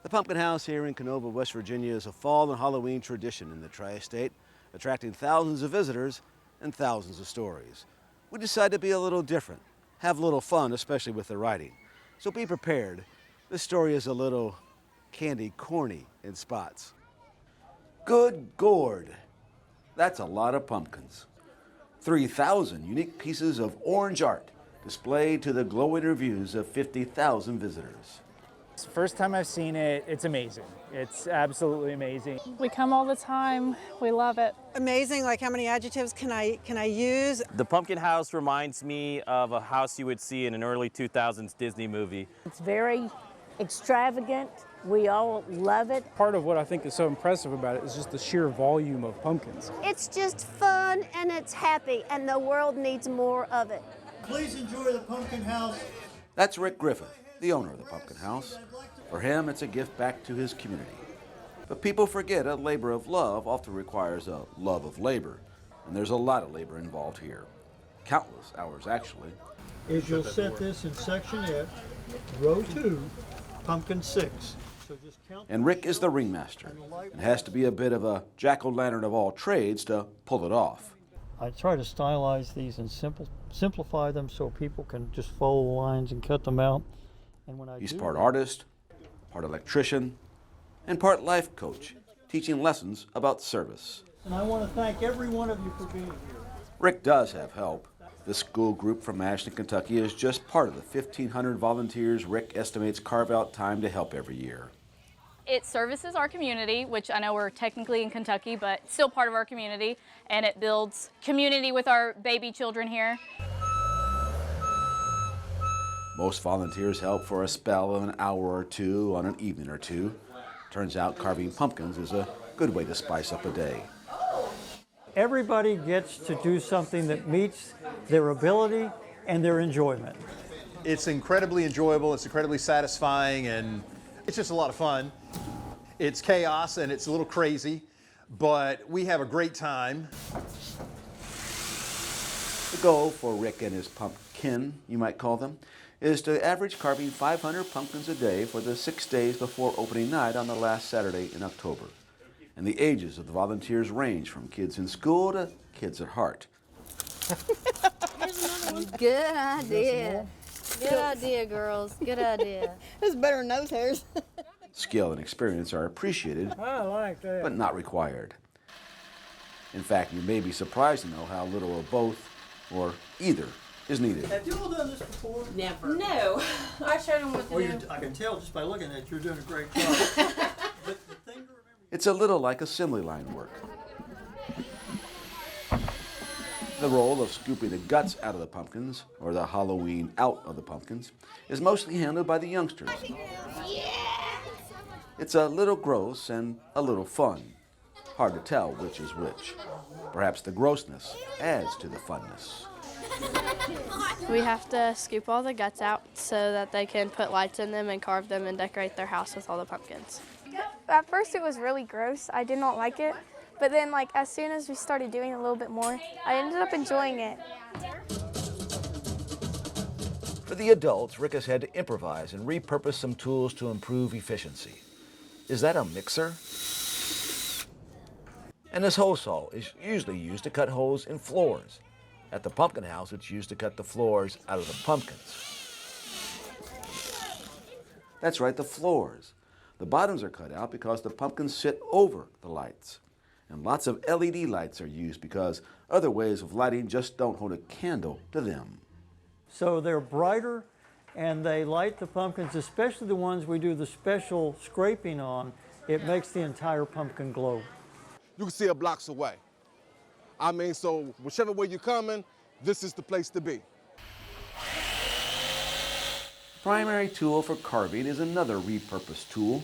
The Pumpkin House here in Kenova, West Virginia is a fall and Halloween tradition in the tri-state, attracting thousands of visitors and thousands of stories. We decided to be a little different, have a little fun, especially with the writing. So be prepared. This story is a little candy corny in spots. Good gourd. That's a lot of pumpkins. 3,000 unique pieces of orange art displayed to the glowing reviews of 50,000 visitors. It's the first time I've seen it, it's amazing. It's absolutely amazing. We come all the time. We love it. Amazing, like how many adjectives can I use? The pumpkin house reminds me of a house you would see in an early 2000s Disney movie. It's very extravagant. We all love it. Part of what I think is so impressive about it is just the sheer volume of pumpkins. It's just fun and it's happy, and the world needs more of it. Please enjoy the Pumpkin House. That's Rick Griffith, the owner of the Pumpkin House. For him, it's a gift back to his community. But people forget a labor of love often requires a love of labor, and there's a lot of labor involved here. Countless hours, actually. Is you'll set this in section F, row 2, pumpkin 6. So just count. And Rick is the ringmaster and has to be a bit of a jack-o'-lantern of all trades to pull it off. I try to stylize these and simplify them so people can just follow the lines and cut them out. And when He's part artist, part electrician, and part life coach, teaching lessons about service. And I want to thank every one of you for being here. Rick does have help. This school group from Ashland, Kentucky is just part of the 1,500 volunteers Rick estimates carve out time to help every year. It services our community, which I know we're technically in Kentucky, but still part of our community, and it builds community with our baby children here. Most volunteers help for a spell of an hour or two on an evening or two. Turns out carving pumpkins is a good way to spice up a day. Everybody gets to do something that meets their ability and their enjoyment. It's incredibly enjoyable, it's incredibly satisfying, and it's just a lot of fun. It's chaos and it's a little crazy, but we have a great time. The goal for Rick and his pumpkin, you might call them, is to average carving 500 pumpkins a day for the 6 days before opening night on the last Saturday in October. And the ages of the volunteers range from kids in school to kids at heart. Good idea. Good idea, girls. Good idea. It's better than nose hairs. Skill and experience are appreciated, I like that. but not required. In fact, you may be surprised to know how little of both, or either, is needed. Have you all done this before? Never. No, I showed them what to Well, do. I can tell just by looking at you, you're doing a great job. But the thing to remember. It's a little like assembly line work. The role of scooping the guts out of the pumpkins, or the Halloween out of the pumpkins, is mostly handled by the youngsters. It's a little gross and a little fun. Hard to tell which is which. Perhaps the grossness adds to the funness. We have to scoop all the guts out so that they can put lights in them and carve them and decorate their house with all the pumpkins. At first it was really gross. I did not like it. But then as soon as we started doing it a little bit more, I ended up enjoying it. For the adults, Rick has had to improvise and repurpose some tools to improve efficiency. Is that a mixer? And this hole saw is usually used to cut holes in floors. At the Pumpkin House, it's used to cut the floors out of the pumpkins. That's right, the floors. The bottoms are cut out because the pumpkins sit over the lights. And lots of LED lights are used because other ways of lighting just don't hold a candle to them. So they're brighter and they light the pumpkins, especially the ones we do the special scraping on. It makes the entire pumpkin glow. You can see it blocks away. I mean, so whichever way you're coming, this is the place to be. Primary tool for carving is another repurposed tool.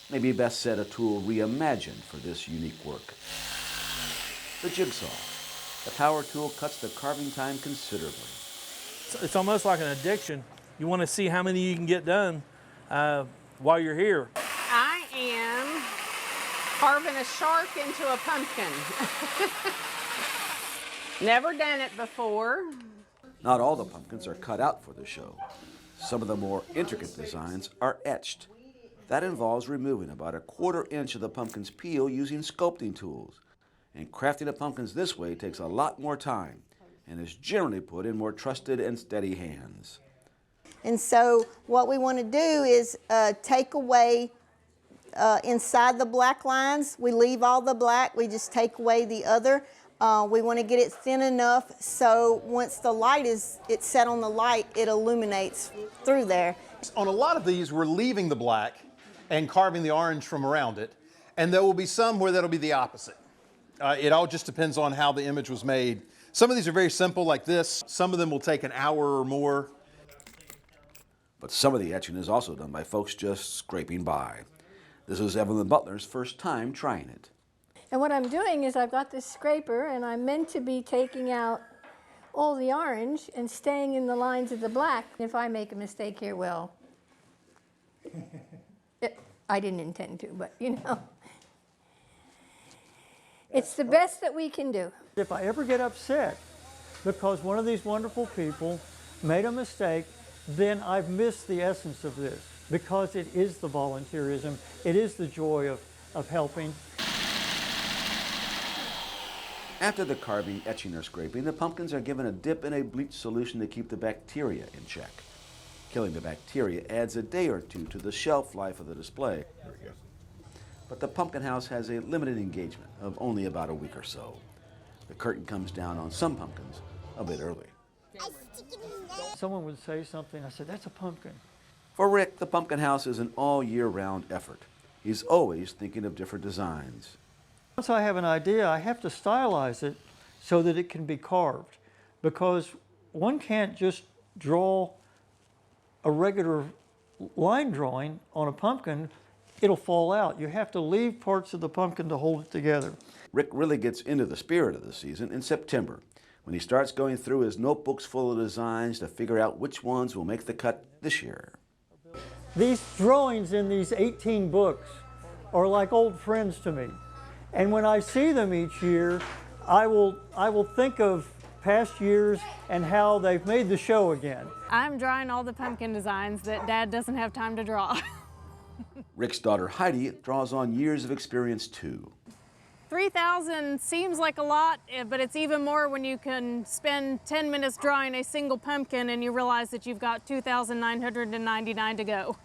Maybe best said a tool reimagined for this unique work. The jigsaw. The power tool cuts the carving time considerably. It's almost like an addiction. You want to see how many you can get done while you're here. I am carving a shark into a pumpkin. Never done it before. Not all the pumpkins are cut out for the show. Some of the more intricate designs are etched. That involves removing about 1/4 inch of the pumpkin's peel using sculpting tools. And crafting the pumpkins this way takes a lot more time and is generally put in more trusted and steady hands. And so what we want to do is take away inside the black lines. We leave all the black, we just take away the other. We want to get it thin enough so once the light it's set on the light, it illuminates through there. On a lot of these, we're leaving the black and carving the orange from around it. And there will be some where that'll be the opposite. It all just depends on how the image was made. Some of these are very simple like this. Some of them will take an hour or more. But some of the etching is also done by folks just scraping by. This is Evelyn Butler's first time trying it. And what I'm doing is I've got this scraper and I'm meant to be taking out all the orange and staying in the lines of the black. If I make a mistake here, well, I didn't intend to, but you know. It's the best that we can do. If I ever get upset because one of these wonderful people made a mistake, then I've missed the essence of this, because it is the volunteerism, it is the joy of helping. After the carving, etching, or scraping, the pumpkins are given a dip in a bleach solution to keep the bacteria in check. Killing the bacteria adds a day or two to the shelf life of the display. But the pumpkin house has a limited engagement of only about a week or so. The curtain comes down on some pumpkins a bit early. Someone would say something, I said, that's a pumpkin. For Rick, the pumpkin house is an all-year-round effort. He's always thinking of different designs. Once I have an idea, I have to stylize it so that it can be carved, because one can't just draw a regular line drawing on a pumpkin. It'll fall out. You have to leave parts of the pumpkin to hold it together. Rick really gets into the spirit of the season in September, when he starts going through his notebooks full of designs to figure out which ones will make the cut this year. These drawings in these 18 books are like old friends to me. And when I see them each year, I will think of past years and how they've made the show again. I'm drawing all the pumpkin designs that Dad doesn't have time to draw. Rick's daughter Heidi draws on years of experience too. 3,000 seems like a lot, but it's even more when you can spend 10 minutes drawing a single pumpkin and you realize that you've got 2,999 to go.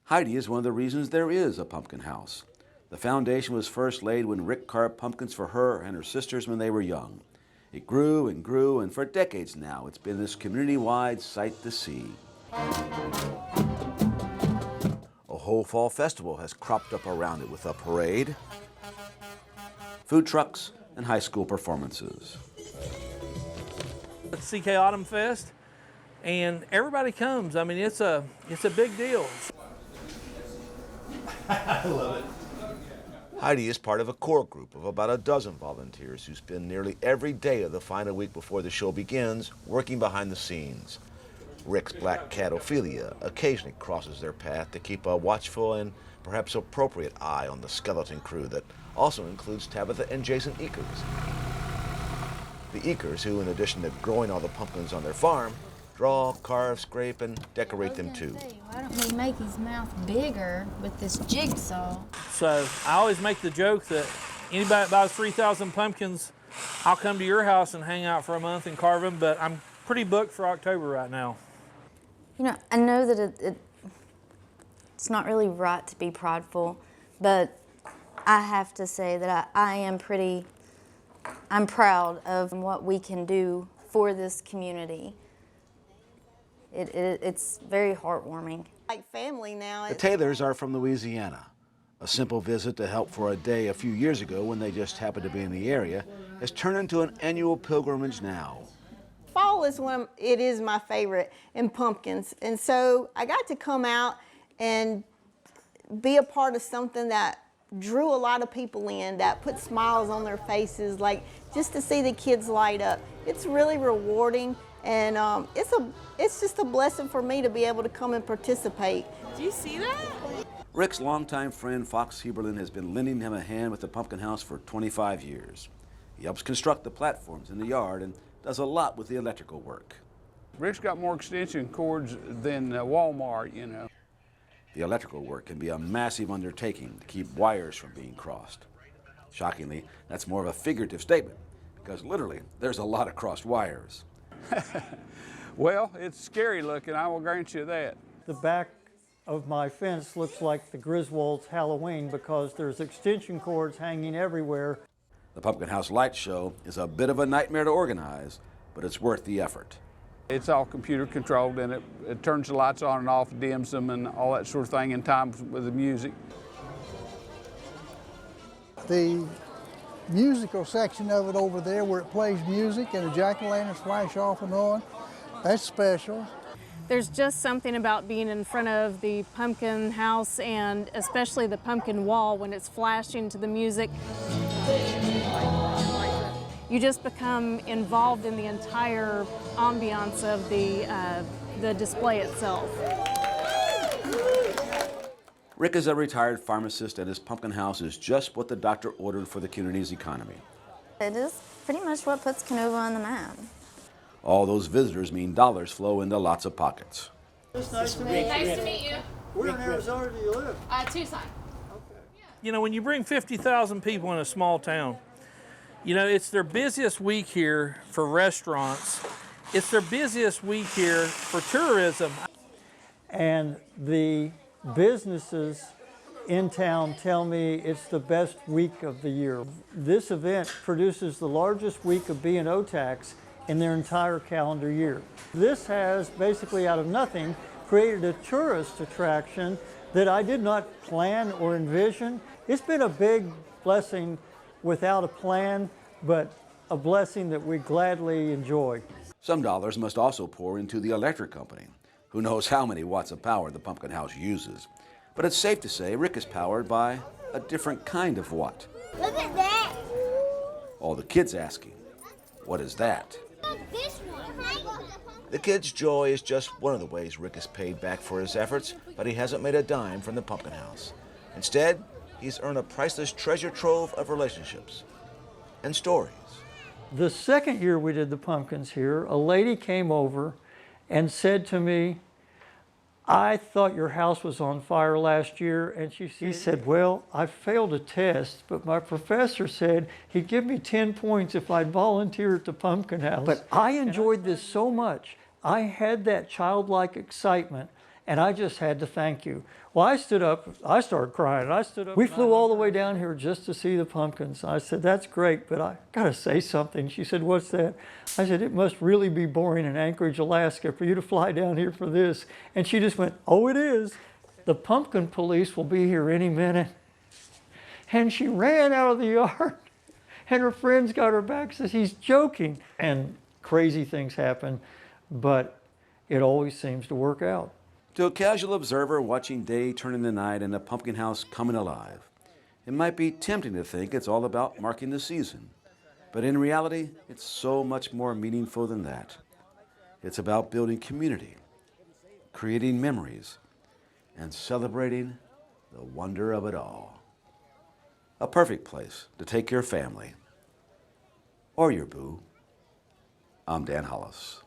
Heidi is one of the reasons there is a pumpkin house. The foundation was first laid when Rick carved pumpkins for her and her sisters when they were young. It grew and grew, and for decades now, it's been this community-wide sight to see. A whole fall festival has cropped up around it with a parade, food trucks, and high school performances. It's CK Autumn Fest, and everybody comes. I mean, it's a big deal. I love it. Heidi is part of a core group of about a dozen volunteers who spend nearly every day of the final week before the show begins working behind the scenes. Rick's black cat Ophelia occasionally crosses their path to keep a watchful and perhaps appropriate eye on the skeleton crew that also includes Tabitha and Jason Eakers. The Eakers, who in addition to growing all the pumpkins on their farm, draw, carve, scrape, and decorate them too. Why don't we make his mouth bigger with this jigsaw? So I always make the joke that anybody that buys 3,000 pumpkins, I'll come to your house and hang out for a month and carve them, but I'm pretty booked for October right now. You know, I know that it's not really right to be prideful, but I have to say that I'm proud of what we can do for this community. It's very heartwarming. Like family now. The Taylors are from Louisiana. A simple visit to help for a day a few years ago when they just happened to be in the area has turned into an annual pilgrimage now. Fall is it is my favorite in pumpkins. And so I got to come out and be a part of something that drew a lot of people in, that put smiles on their faces, like just to see the kids light up. It's really rewarding, and it's just a blessing for me to be able to come and participate. Do you see that? Rick's longtime friend Fox Heberlin has been lending him a hand with the pumpkin house for 25 years. He helps construct the platforms in the yard and does a lot with the electrical work. Rick's got more extension cords than Walmart, you know. The electrical work can be a massive undertaking to keep wires from being crossed. Shockingly, that's more of a figurative statement, because literally, there's a lot of crossed wires. Well, it's scary looking, I will grant you that. The back of my fence looks like the Griswold's Halloween because there's extension cords hanging everywhere. The Pumpkin House Light Show is a bit of a nightmare to organize, but it's worth the effort. It's all computer controlled and it turns the lights on and off, dims them and all that sort of thing in time with the music. The musical section of it over there where it plays music and the jack-o'-lanterns flash off and on, that's special. There's just something about being in front of the pumpkin house and especially the pumpkin wall when it's flashing to the music. You just become involved in the entire ambiance of the display itself. Rick is a retired pharmacist, and his pumpkin house is just what the doctor ordered for the community's economy. It is pretty much what puts Kenova on the map. All those visitors mean dollars flow into lots of pockets. It's nice to meet you. Nice to meet you. Where in Arizona do you live? Tucson. You know, when you bring 50,000 people in a small town, you know, it's their busiest week here for restaurants. It's their busiest week here for tourism. And the businesses in town tell me it's the best week of the year. This event produces the largest week of B&O tax in their entire calendar year. This has basically out of nothing created a tourist attraction that I did not plan or envision. It's been a big blessing without a plan, but a blessing that we gladly enjoy. Some dollars must also pour into the electric company. Who knows how many watts of power the Pumpkin House uses. But it's safe to say Rick is powered by a different kind of watt. Look at that. All the kids asking, what is that? This one. The kids' joy is just one of the ways Rick is paid back for his efforts, but he hasn't made a dime from the Pumpkin House. Instead, he's earned a priceless treasure trove of relationships and stories. The second year we did the pumpkins here, a lady came over and said to me, I thought your house was on fire last year. And she said, well, I failed a test, but my professor said he'd give me 10 points if I'd volunteer at the Pumpkin House. But I enjoyed this so much. I had that childlike excitement, and I just had to thank you. Well, I stood up, I started crying. I stood up. We flew all the way down here just to see the pumpkins. I said, that's great, but I gotta say something. She said, what's that? I said, it must really be boring in Anchorage, Alaska for you to fly down here for this. And she just went, oh, it is. The pumpkin police will be here any minute. And she ran out of the yard, and her friends got her back, says, he's joking. And crazy things happen, but it always seems to work out. To a casual observer watching day turn into night and the Pumpkin House coming alive, it might be tempting to think it's all about marking the season. But in reality, it's so much more meaningful than that. It's about building community, creating memories, and celebrating the wonder of it all. A perfect place to take your family or your boo. I'm Dan Hollis.